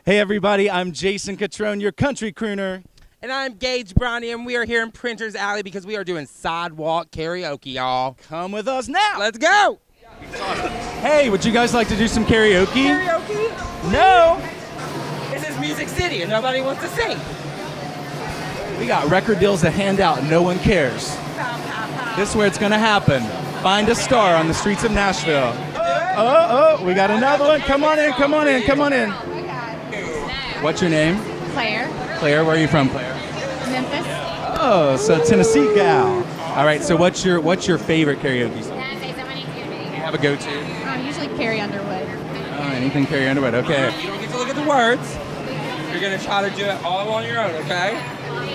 Hey everybody, I'm Jason Catrone, your country crooner. And I'm Gage Brownie, and we are here in Printer's Alley because we are doing sidewalk karaoke, y'all. Come with us now. Let's go! Hey, would you guys like to do some karaoke? Karaoke? No! This is Music City, and nobody wants to sing. We got record deals to hand out, and no one cares. This is where it's gonna happen. Find a star on the streets of Nashville. Oh, we got another one. Come on in, come on in, come on in. What's your name? Claire. Claire, where are you from, Claire? Memphis. Oh, so Tennessee gal. All right, so what's your favorite karaoke song? You have a go-to? Usually Carrie Underwood. Oh, anything Carrie Underwood, okay. You don't get to look at the words. You're going to try to do it all on your own, okay? Alright,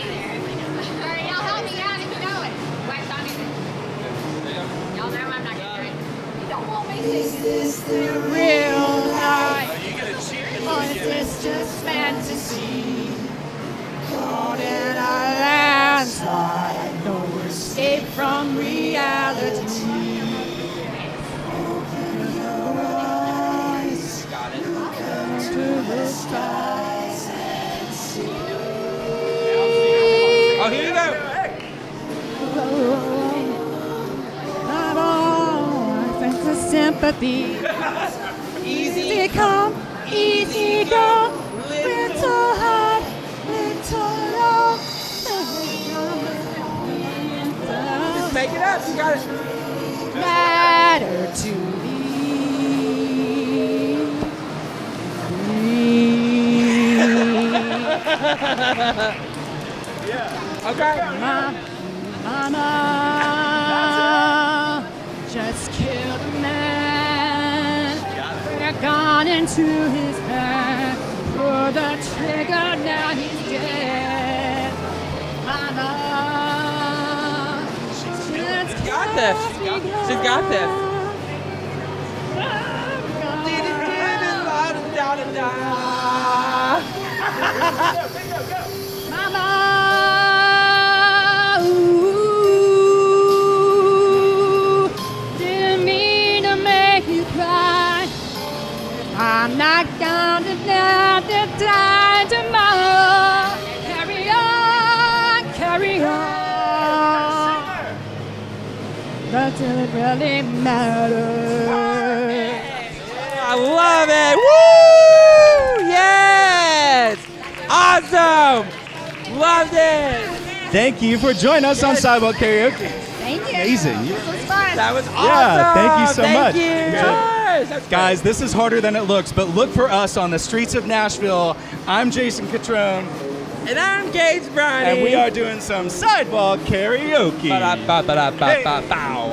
y'all help me out if you know it. Y'all know I'm not gonna do it. You don't want me to. Is this the real life? Or is this just fantasy? Caught in a landslide, no escape from reality. Open your eyes, look into the skies and see. Oh, here you go. I'm all sense of sympathy. Easy come, easy go. Little high, little low. Just make it up. You got it. Matter to me. Okay. Mama just killed a man. They're gone into his hand. Pull the trigger, now he's dead. Mama, she's got this. She's got this. Mama, ooh, didn't mean to make you cry. I'm not gonna have to die tomorrow. Carry on, carry on. Does it really matter? I love it. Woo! Yes! Awesome! Loved it! Thank you for joining us on Sidewalk Karaoke. Thank you. Amazing. This was fun. That was awesome! Yeah, thank you so much. Thank you! Yeah. Yes, that's Guys, this is harder than it looks, but look for us on the streets of Nashville. I'm Jason Catrone, great. And I'm Gage Brownie. and we are doing some Sidewalk Karaoke. Ba-da-ba-ba-da-ba-ba-bow.